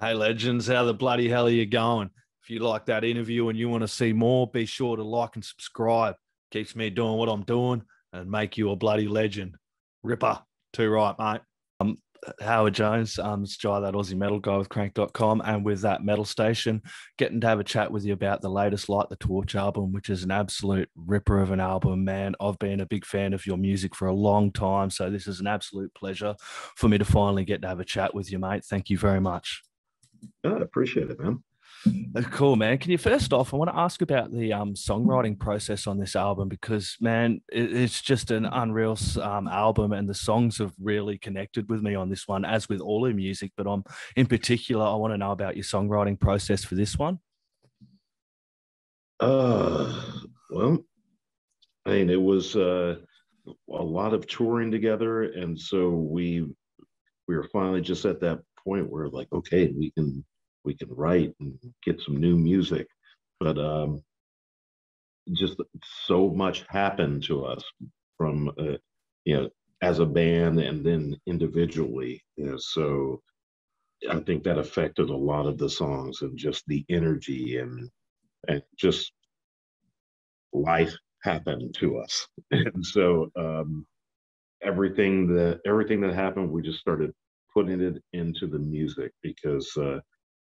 Hey, legends, how the bloody hell are you going? If you like that interview and you want to see more, be sure to like and subscribe. Keeps me doing what I'm doing and make you a bloody legend. Ripper. Too right, mate. Howard Jones, it's Jai, that Aussie metal guy with crank.com, and with that metal station, getting to have a chat with you about the latest Light the Torch album, which is an absolute ripper of an album, man. I've been a big fan of your music for a long time, so this is an absolute pleasure for me to finally get to have a chat with you, mate. Thank you very much. I appreciate it, man. Cool, man. Can you first off, I want to ask about the songwriting process on this album because, man, it's just an unreal album, and the songs have really connected with me on this one, as with all the music. But in particular, I want to know about your songwriting process for this one. Well, I mean, it was a lot of touring together, and so we were finally just at that point where like, okay, we can write and get some new music, but just so much happened to us from you know as a band and then individually. So I think that affected a lot of the songs and just the energy and just life happened to us. And so everything that happened, we just started putting it into the music because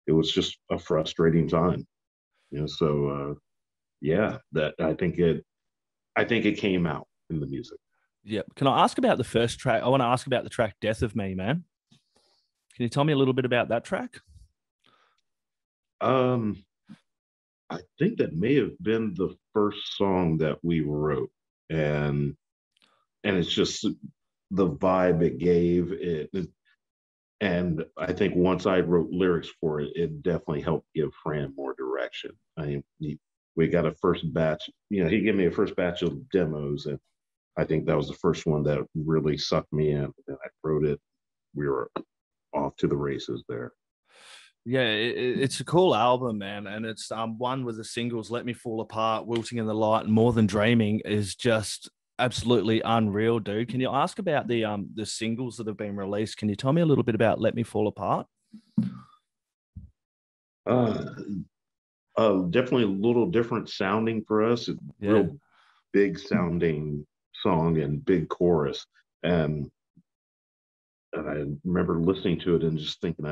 it was just a frustrating time. So yeah, that I think it came out in the music. Yeah. Can I ask about the first track? I want to ask about the track "Death of Me," man. Can you tell me a little bit about that track? Um, I think that may have been the first song that we wrote, and it's just the vibe it gave it. And I think once I wrote lyrics for it, it definitely helped give Fran more direction. We got a first batch. He gave me a first batch of demos, and I think that was the first one that really sucked me in. And I wrote it. We were off to the races there. Yeah, it's a cool album, man, and it's one with the singles "Let Me Fall Apart," "Wilting in the Light," and "More Than Dreaming" is just absolutely unreal, dude. Can you ask about the singles that have been released? Can you tell me a little bit about "Let Me Fall Apart"? Uh, Definitely a little different sounding for us. Yeah, Real big sounding song and big chorus. And, and I remember listening to it and just thinking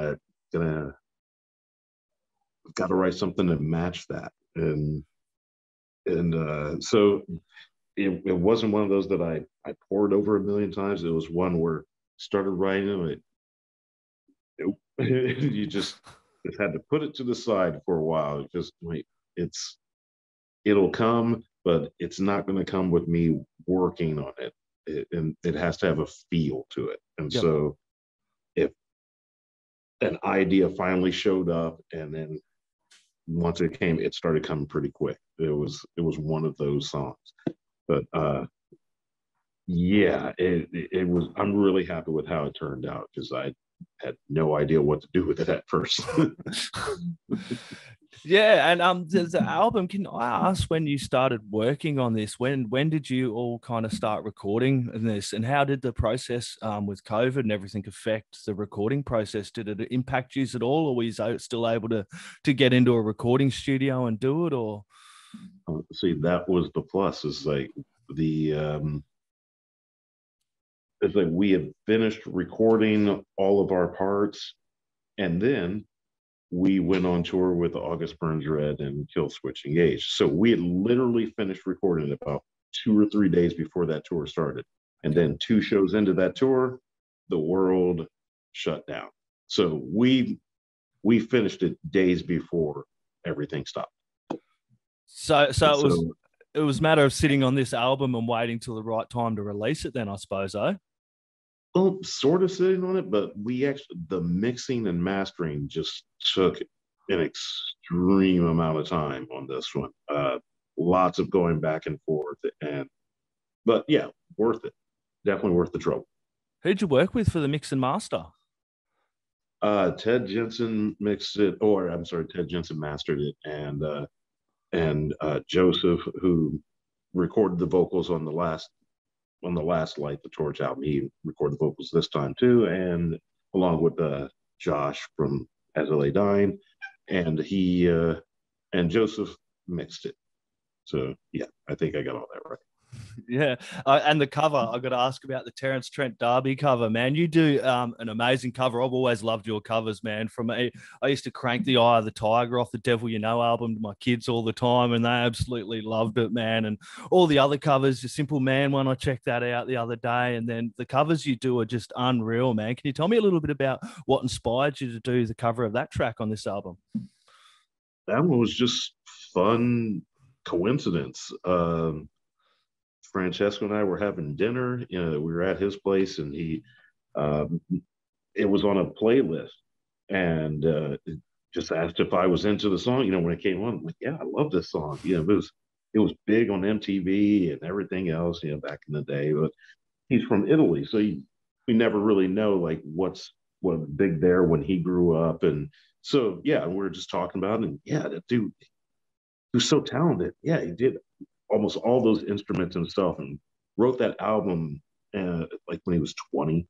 gonna got to write something to match that. And so it wasn't one of those that I poured over a million times. It was one where I started writing them. Nope. You just had to put it to the side for a while. Just wait, it'll come, but it's not going to come with me working on it. And it has to have a feel to it. And yep. so if an idea finally showed up, and then once it started coming pretty quick. It was one of those songs. But yeah, it was. I'm really happy with how it turned out because I had no idea what to do with it at first. Yeah, and the album. Can I ask when you started working on this? When did you all kind of start recording this, and how did the process with COVID and everything affect the recording process? Did it impact you at all, or were you still able to get into a recording studio and do it? Or See, that was the plus. Is like the it's like we had finished recording all of our parts, and then we went on tour with August Burns Red and Kill Switch Engage. So we had literally finished recording about 2 or 3 days before that tour started. And then 2 shows into that tour, the world shut down. So we finished it days before everything stopped. so And it was so it was a matter of sitting on this album and waiting till the right time to release it. Then I suppose, eh? well, sort of sitting on it, but the mixing and mastering just took an extreme amount of time on this one. Lots of going back and forth, but yeah, worth it. Definitely worth the trouble. Who'd you work with for the mix and master? Ted Jensen mixed it, or I'm sorry, Ted Jensen mastered it, and Joseph, who recorded the vocals on the last Light the Torch album, he recorded the vocals this time too, and along with Josh from As I Lay Dying, and he and Joseph mixed it. So yeah, I think I got all that right. Yeah, and the cover, I've got to ask about the Terence Trent Derby cover, man. You do an amazing cover. I've always loved your covers, man. From I used to crank the Eye of the Tiger off the Devil You Know album to my kids all the time, and they absolutely loved it, man. And all the other covers, the Simple Man one, I checked that out the other day, and then the covers you do are just unreal, man. Can you tell me a little bit about what inspired you to do the cover of that track on this album? That one was just fun coincidence. Francesco and I were having dinner. You know, we were at his place, and um, it was on a playlist, and just asked if I was into the song. You know, when it came on, I'm like, yeah, I love this song. You know, it was big on MTV and everything else. You know, back in the day. But he's from Italy, so we never really know like what was big there when he grew up, and so yeah, we were just talking about it, and yeah, that dude, he was so talented. Yeah, he did almost all those instruments himself and wrote that album like when he was 20.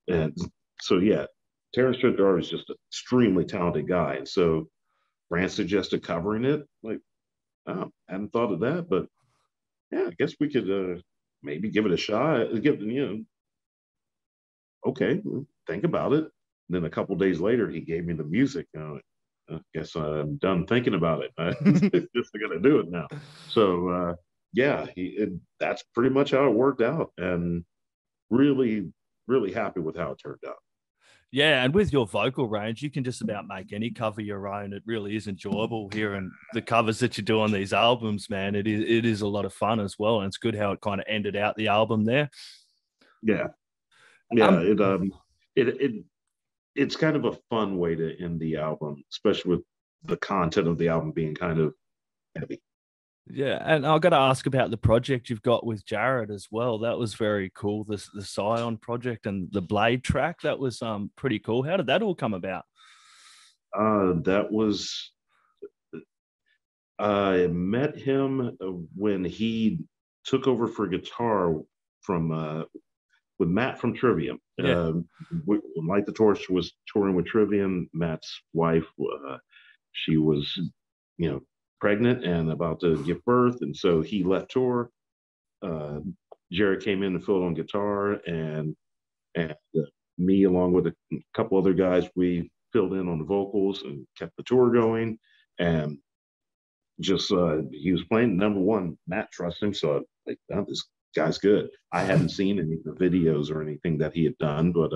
And so, yeah, Terrence Trent D'Arby is just an extremely talented guy. And so Grant suggested covering it. Like, oh, I hadn't thought of that, but yeah, I guess we could maybe give it a shot. Okay, think about it. And then a couple days later, he gave me the music. I guess I'm done thinking about it. I just got to do it now. So yeah, that's pretty much how it worked out, and really, really happy with how it turned out. Yeah, and with your vocal range, you can just about make any cover your own. It really is enjoyable hearing the covers that you do on these albums, man. It is a lot of fun as well, and it's good how it kind of ended out the album there. Yeah, yeah. Um, It's kind of a fun way to end the album, especially with the content of the album being kind of heavy. yeah, and I've got to ask about the project you've got with Jared as well. That was very cool. The Scion Project and the Blade track, that was pretty cool. How did that all come about? That was I met him when he took over for guitar from with Matt from Trivium. Yeah. When Light the Torch was touring with Trivium, Matt's wife, she was, pregnant and about to give birth, and so he left tour. Jared came in and filled on guitar, and me along with a couple other guys, we filled in on the vocals and kept the tour going. And just he was playing number one. Matt trusts him, so like, oh, this guy's good. I hadn't seen any of the videos or anything that he had done, but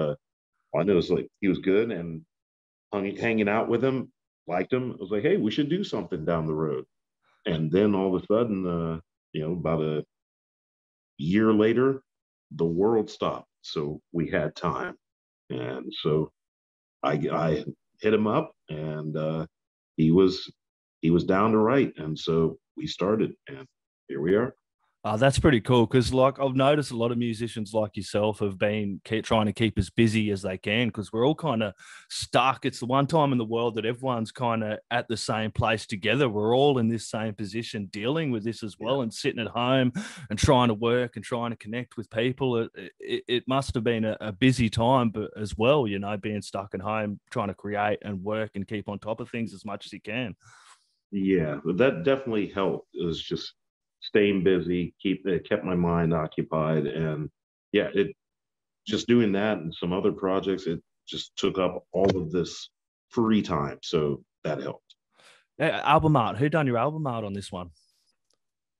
I know it's like he was good, and hanging out with him, liked him. I was like, hey, we should do something down the road. And then all of a sudden, about a year later, the world stopped, so we had time, and so I hit him up, and he was down to write, and so we started, and here we are. That's pretty cool because, like, I've noticed a lot of musicians like yourself have been trying to keep as busy as they can because we're all kind of stuck. It's the one time in the world that everyone's kind of at the same place together. We're all in this same position dealing with this as well, and sitting at home and trying to work and trying to connect with people. It must have been a busy time, but as well, being stuck at home, trying to create and work and keep on top of things as much as you can. Yeah, that definitely helped. It was just staying busy, it kept my mind occupied, and yeah, it just doing that and some other projects. It just took up all of this free time, so that helped. Album art. Who done your album art on this one?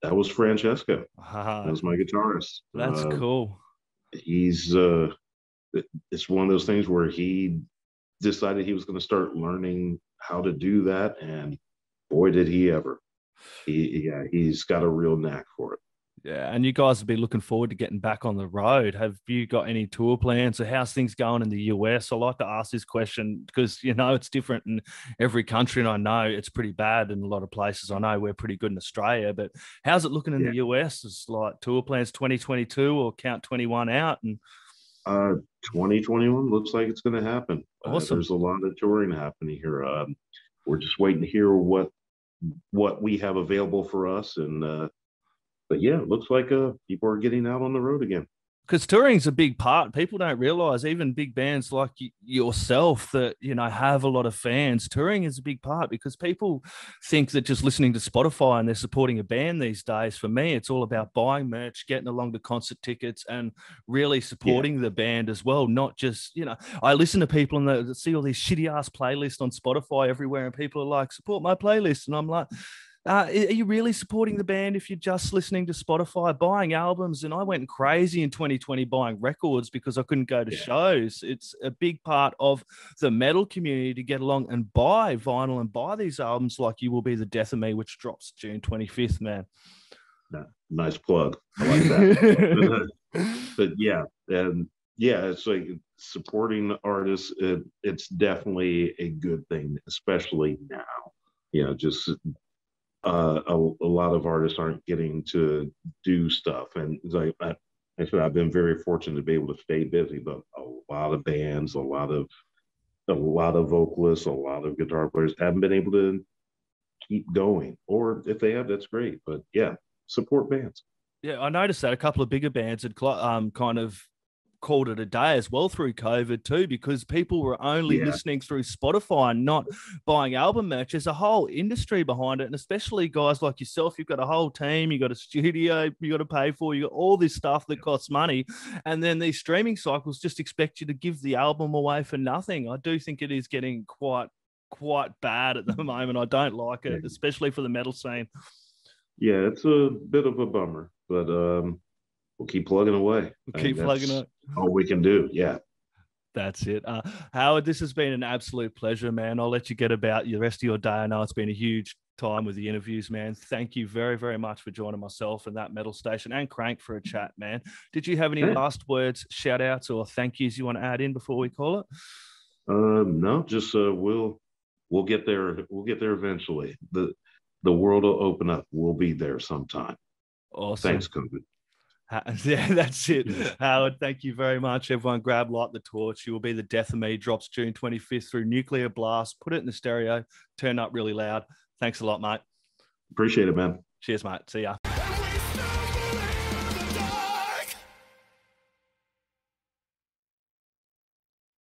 That was Francesco. That Ah, was my guitarist. that's cool. He's it's one of those things where he decided he was going to start learning how to do that, and boy, did he ever. He's got a real knack for it. Yeah, and you guys will be looking forward to getting back on the road. Have you got any tour plans, or how's things going in the US? I like to ask this question because it's different in every country, and I know it's pretty bad in a lot of places. I know we're pretty good in Australia, but how's it looking in Yeah. the US? It's like tour plans 2022 or count 21 out, and 2021 looks like it's going to happen. awesome. There's a lot of touring happening here. We're just waiting to hear what we have available for us, and but yeah, it looks like people are getting out on the road again. Because touring's a big part. People don't realize, even big bands like yourself that, you know, have a lot of fans. Touring is a big part because people think that just listening to Spotify and they're supporting a band these days. For me, it's all about buying merch, getting along to concert tickets, and really supporting the band as well. Not just, you know, I listen to people and they see all these shitty ass playlists on Spotify everywhere, and people are like, support my playlist. And I'm like, are you really supporting the band if you're just listening to Spotify, buying albums? And I went crazy in 2020 buying records because I couldn't go to shows. It's a big part of the metal community to get along and buy vinyl and buy these albums like You Will Be the Death of Me, which drops June 25th, man. Nice plug. I like that. But yeah, and yeah, it's like supporting artists. It's definitely a good thing, especially now. You know, just a lot of artists aren't getting to do stuff, and it's like actually I've been very fortunate to be able to stay busy, but a lot of bands, a lot of vocalists, a lot of guitar players haven't been able to keep going, or if they have, that's great. But yeah, support bands. Yeah, I noticed that a couple of bigger bands had kind of called it a day as well through COVID too, because people were only listening through Spotify and not buying album merch. There's a whole industry behind it, and especially guys like yourself, you've got a whole team, you've got a studio you got to pay for, you got all this stuff that costs money, and then these streaming cycles just expect you to give the album away for nothing. I do think it is getting quite bad at the moment. I don't like it, especially for the metal scene. Yeah, it's a bit of a bummer, but we'll keep plugging away. Keep plugging it. All we can do. Yeah. That's it. Howard, this has been an absolute pleasure, man. I'll let you get about the rest of your day. I know it's been a huge time with the interviews, man. Thank you very, very much for joining myself and that metal station and Crank for a chat, man. Did you have any last words, shout outs, or thank yous you want to add in before we call it? No, just we'll get there. We'll get there eventually. The world will open up. We'll be there sometime. Awesome. Thanks, COVID. Yeah, that's it. Howard, thank you very much. Everyone grab Light the Torch. You Will Be the Death of Me drops June 25th through Nuclear Blast. Put it in the stereo. Turn up really loud. Thanks a lot, mate. Appreciate it, man. Cheers, mate. See ya.